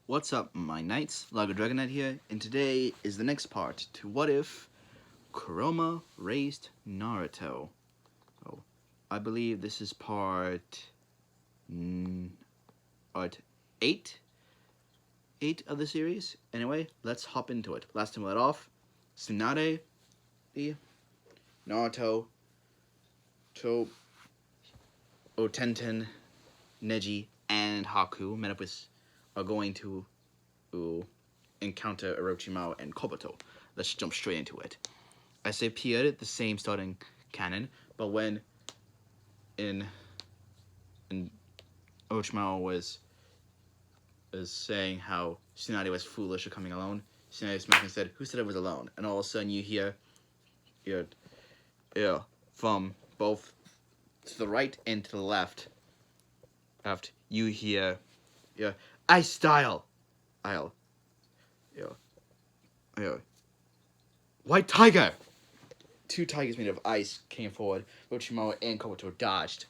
What's up, my knights? Lago Dragon Knight here, and today is the next part to What If Kurama Raised Naruto. So, I believe this is part 8 of the series. Anyway, let's hop into it. Last time we let off, Tsunade, Naruto, To, Otenten, Neji, and Haku are going to encounter Orochimaru and Kobuto. Let's jump straight into it. I say appeared the same starting canon, but when in Orochimaru was saying how Tsunade was foolish for coming alone, Tsunade smacked and said, "Who said I was alone?" And all of a sudden you hear from both to the right and to the left, you hear ice style. White tiger. Two tigers made of ice came forward. Orochimaru and Kobuto dodged.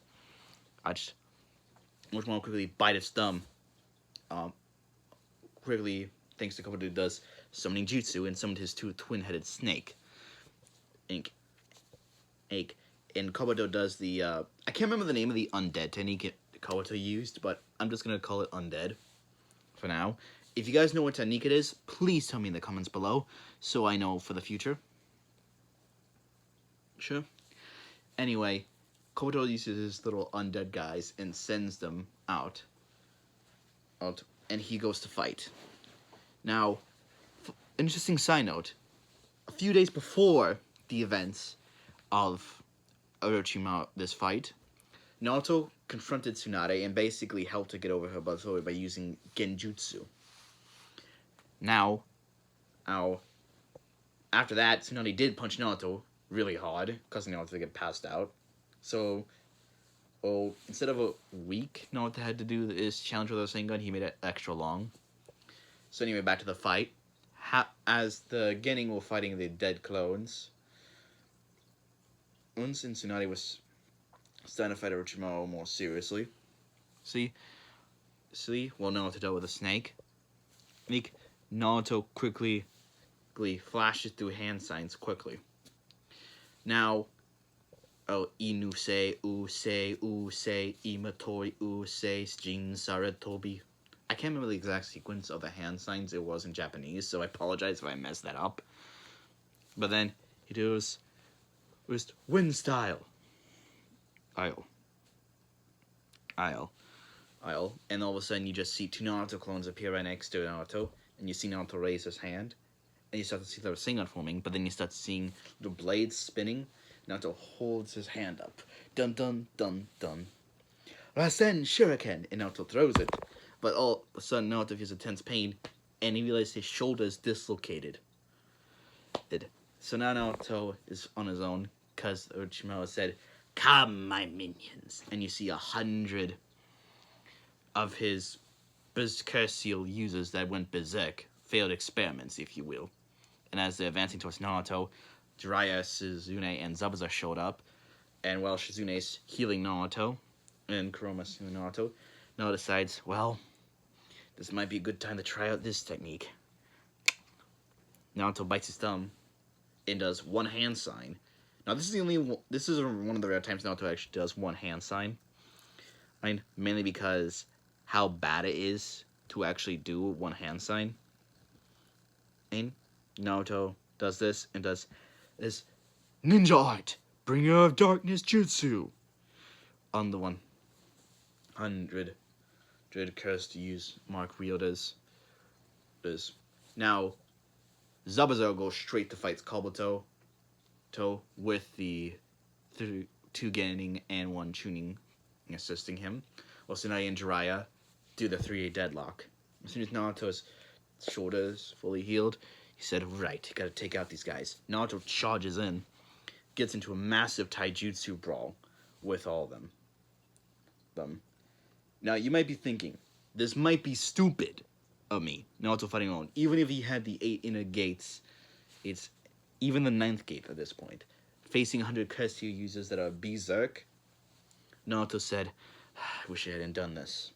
Orochimaru quickly bite its thumb. Quickly, thanks to Kobuto, does summoning jutsu and summoned his two twin-headed snake. And Kobuto does the I can't remember the name of the undead technique Kobuto used, but I'm just gonna call it undead for now. If you guys know what technique it is, please tell me in the comments below so I know for the future. Sure. Anyway, Kobuto uses his little undead guys and sends them out, and he goes to fight. Now, interesting side note, a few days before the events of Orochimaru, this fight, Naruto confronted Tsunade and basically helped her get over her authority by using genjutsu. Now, after that, Tsunade did punch Naruto really hard, causing Naruto to get passed out. So, instead of a week Naruto had to do this challenge with a Rasengan, he made it extra long. So anyway, back to the fight. As the Genin were fighting the dead clones, Uns and Tsunade was starting to fight Orochimaru more seriously. See, well, Naruto dealt with a snake. Naruto quickly flashes through hand signs quickly. Now, Inuse, Use, Imatori, Use, Jin, Saratobi. I can't remember the exact sequence of the hand signs. It was in Japanese, so I apologize if I messed that up. But then he does wind style. Isle. And all of a sudden you just see two Naruto clones appear right next to Naruto, and you see Naruto raise his hand, and you start to see the Rasengan forming, but then you start seeing the blades spinning. Naruto holds his hand up. Dun dun dun dun. Rasen Shuriken! And Naruto throws it. But all of a sudden Naruto feels intense pain, and he realizes his shoulder is dislocated. So now Naruto is on his own, because Orochimaru said, "Come, my minions." And you see 100 of his Berserker users that went berserk. Failed experiments, if you will. And as they're advancing towards Naruto, Jiraiya, Shizune, and Zabuza showed up. And while Shizune's healing Naruto, and Kurama's healing Naruto decides, well, this might be a good time to try out this technique. Naruto bites his thumb and does one hand sign. Now, this is one of the rare times Naruto actually does one hand sign. I mean, mainly because how bad it is to actually do one hand sign. And Naruto does this and does this ninja art, bringer of darkness jutsu, on the 100 cursed to use mark wielders. Now, Zabuza goes straight to fight Kabuto with the two Genin and one Chunin assisting him, while Tsunade and Jiraiya do the 3A deadlock. As soon as Naruto's shoulder is fully healed, he said, "Right, gotta take out these guys." Naruto charges in, gets into a massive taijutsu brawl with all of them. Now, you might be thinking, this might be stupid of me, Naruto fighting alone. Even if he had the 8 inner gates, it's even the 9th gate at this point. Facing 100 cursed users that are berserk, Naruto said, "I wish I hadn't done this.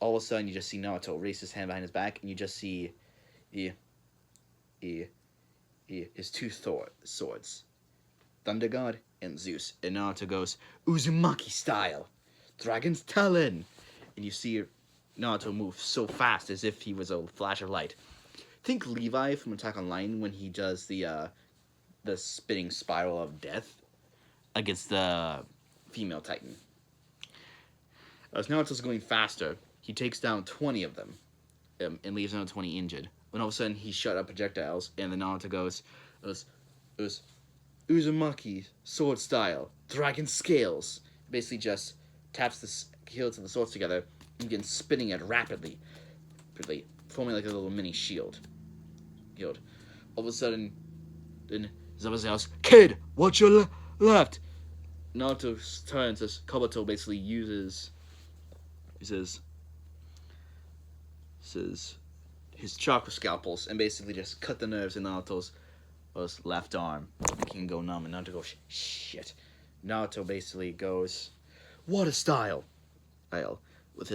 all of a sudden you just see Naruto raise his hand behind his back, and you just see he, his two swords, Thunder God and Zeus. And Naruto goes, Uzumaki style, Dragon's Talon. And you see Naruto move so fast as if he was a flash of light. Think Levi from Attack on Titan when he does the spinning spiral of death against the female Titan. As Naruto's going faster, he takes down 20 of them and leaves another 20 injured. When all of a sudden he shot up projectiles, and then Naruto goes, it was Uzumaki sword style, dragon scales. Basically just taps the hilts of the swords together and begins spinning it rapidly, forming like a little mini shield. All of a sudden, then Zabuza yells, "Kid, watch your left!" Naruto turns as Kabuto basically uses his chakra scalpels and basically just cut the nerves in Naruto's left arm, making him go numb. And Naruto goes, shit. Naruto basically goes, what a style! What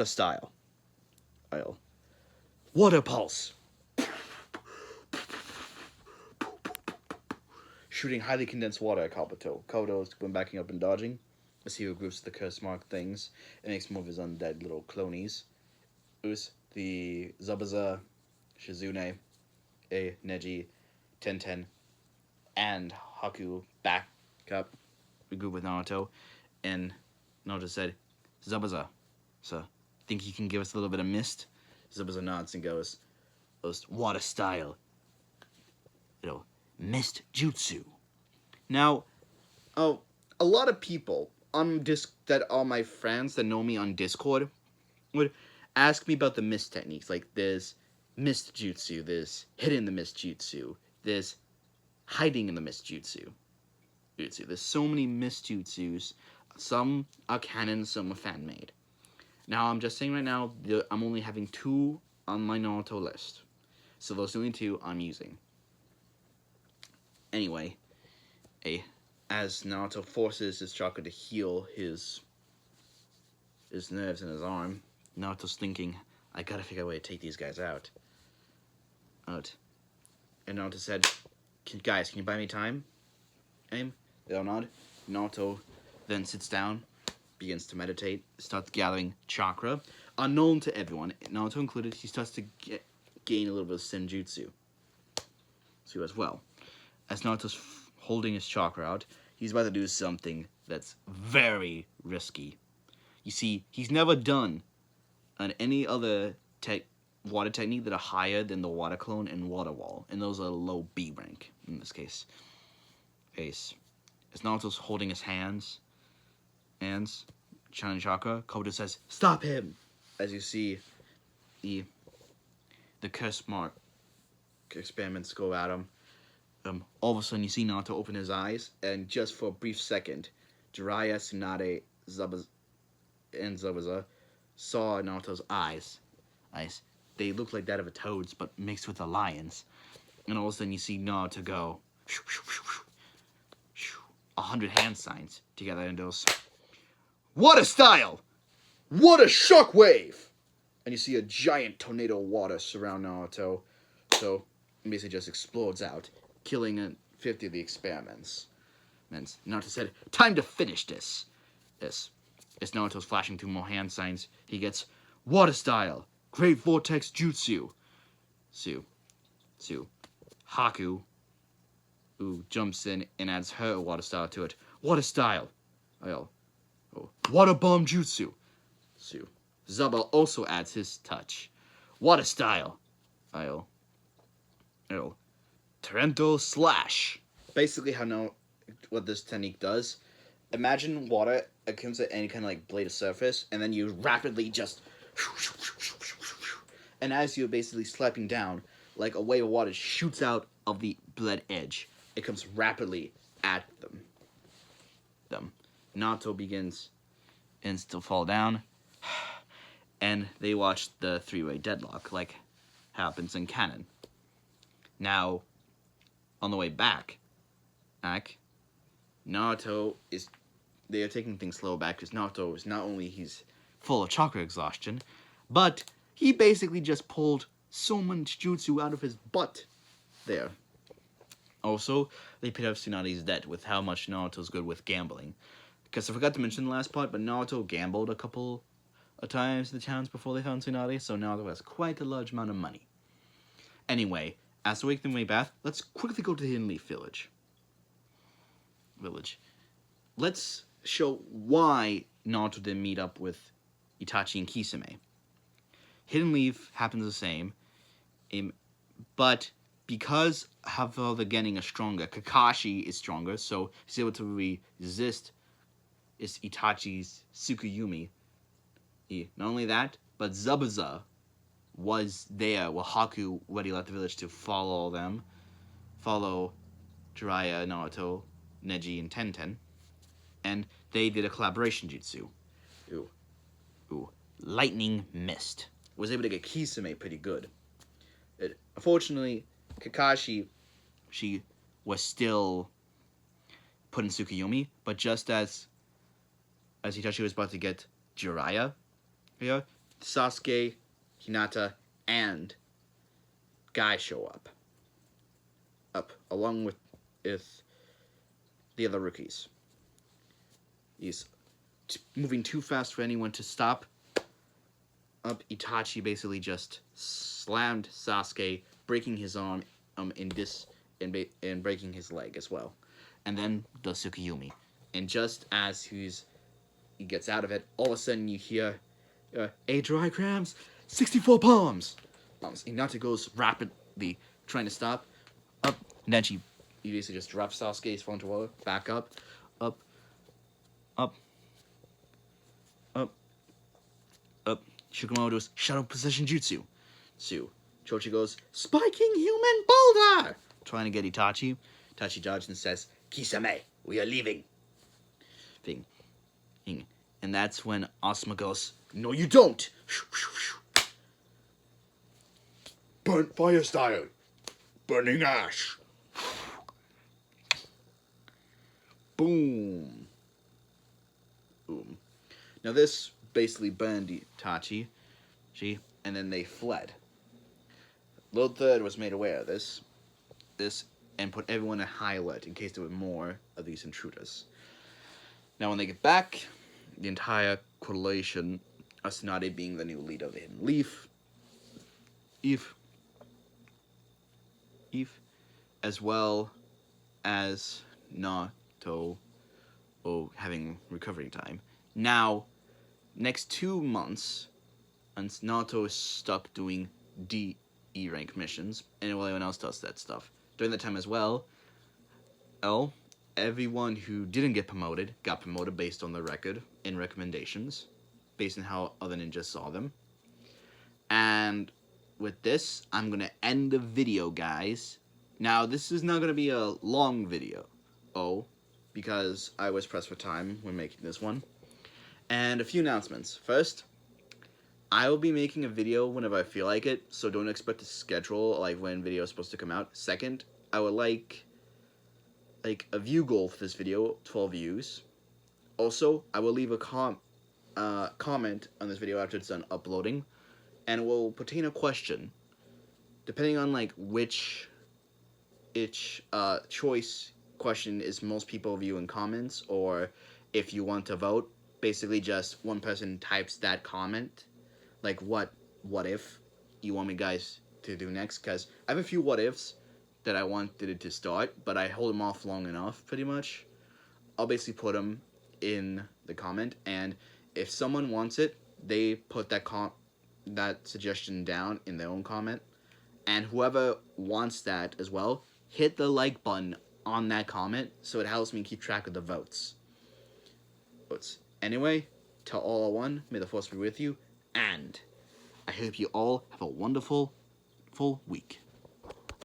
a style! Water pulse! Shooting highly condensed water at Kabuto. Kabuto's been backing up and dodging as he regroups the curse mark things and makes more of his undead little clonies. The Zabuza, Shizune, Neji, Tenten, and Haku back up, regroup with Naruto, and Naruto said, Zabuza, so think you can give us a little bit of mist? Zabuza nods and goes, water style, mist jutsu. Now, a lot of people that are my friends that know me on Discord would ask me about the mist techniques. Like, there's mist jutsu, there's hidden the mist jutsu, there's hiding in the mist jutsu. There's so many mist jutsus. Some are canon, some are fan-made. Now, I'm just saying right now, I'm only having 2 on my Naruto list. So those only 2 I'm using. Anyway, as Naruto forces his chakra to heal his nerves in his arm, Naruto's thinking, I gotta figure out a way to take these guys out. And Naruto said, guys, can you buy me time? They all nod. Naruto then sits down, begins to meditate, starts gathering chakra. Unknown to everyone, Naruto included, he starts to gain a little bit of senjutsu. So as well. As Naruto's holding his chakra out, he's about to do something that's very risky. You see, he's never done any other water technique that are higher than the water clone and water wall, and those are low B rank in this case. As Naruto's holding his hands, channeling chakra, Kabuto says, "Stop him!" As you see the curse mark experiments go at him. All of a sudden, you see Naruto open his eyes, and just for a brief second, Jiraiya, Tsunade, and Zabuza saw Naruto's eyes. They look like that of a toad's, but mixed with a lion's. And all of a sudden, you see Naruto go 100 hand signs together, and goes, "What a style! What a shockwave!" And you see a giant tornado of water surround Naruto, so it basically just explodes out, killing 50 of the experiments. And Naruto said, "Time to finish this." As Naruto's flashing through more hand signs, he gets water style, great vortex jutsu. Haku, who jumps in and adds her water style to it. Water style. Water bomb jutsu. Zaba also adds his touch. Water style. Torrential slash. Basically, what this technique does. Imagine water. It comes at any kind of like blade of surface, and then you rapidly just. And as you're basically slapping down, like a wave of water shoots out of the blade edge. It comes rapidly at them. Naruto begins to fall down, and they watch the 3-way deadlock, like happens in canon. Now, on the way back, Naruto is they are taking things slow back because Naruto is not only he's full of chakra exhaustion, but he basically just pulled so much jutsu out of his butt there. Also, they paid off Tsunade's debt with how much Naruto's good with gambling. Because I forgot to mention in the last part, but Naruto gambled a couple of times in the towns before they found Tsunade, so Naruto has quite a large amount of money. Anyway, as we make their way back, let's quickly go to the Hidden Leaf Village. Let's show why Naruto didn't meet up with Itachi and Kisame. Hidden Leaf happens the same, but because how the Genin are stronger, Kakashi is stronger, so he's able to resist Itachi's Tsukuyomi. Not only that, but Zabuza was there while Haku already left the village to follow Jiraiya, Naruto, Neji, and Tenten, and they did a collaboration jutsu. Lightning Mist. Was able to get Kisame pretty good. Unfortunately, Kakashi, she was still put in Tsukuyomi, but just as Itachi was about to get Jiraiya, Sasuke, Hinata, and Guy show up along with the other rookies. He's moving too fast for anyone to stop. Itachi basically just slammed Sasuke, breaking his arm and breaking his leg as well. And then does Tsukuyomi. And just as he gets out of it, all of a sudden you hear 8 dry grams, 64 palms. Hinata goes rapidly trying to stop. And then he basically just drops Sasuke's phone to water, back up. Shikamaru does Shadow Possession Jutsu. Chochi goes, Spiking Human Boulder! Trying to get Itachi. Itachi dodges and says, Kisame, we are leaving. And that's when Asuma goes, no you don't! Burnt fire style. Burning ash. Boom. Now this basically burned Itachi, and then they fled. Lord Third was made aware of this, and put everyone in high alert in case there were more of these intruders. Now when they get back, the entire correlation of Tsunade being the new leader of the Hidden Leaf, Eve, as well as Naruto having recovery time. Now, next 2 months, Naruto is stuck doing DE rank missions, and while everyone else does that stuff. During that time as well, everyone who didn't get promoted got promoted based on the record and recommendations, based on how other ninjas saw them. And with this, I'm going to end the video, guys. Now, this is not going to be a long video, because I was pressed for time when making this one. And a few announcements. First, I will be making a video whenever I feel like it, so don't expect a schedule like when video is supposed to come out. Second, I would like a view goal for this video, 12 views. Also, I will leave a comment on this video after it's done uploading, and will pertain a question, depending on which choice question is most people view in comments, or if you want to vote. Basically, just one person types that comment, what if you want me guys to do next, because I have a few what ifs that I wanted it to start, but I hold them off long enough, pretty much. I'll basically put them in the comment, and if someone wants it, they put that suggestion down in their own comment, and whoever wants that as well, hit the like button on that comment, so it helps me keep track of the votes. Anyway, to all one, may the force be with you, and I hope you all have a wonderful week.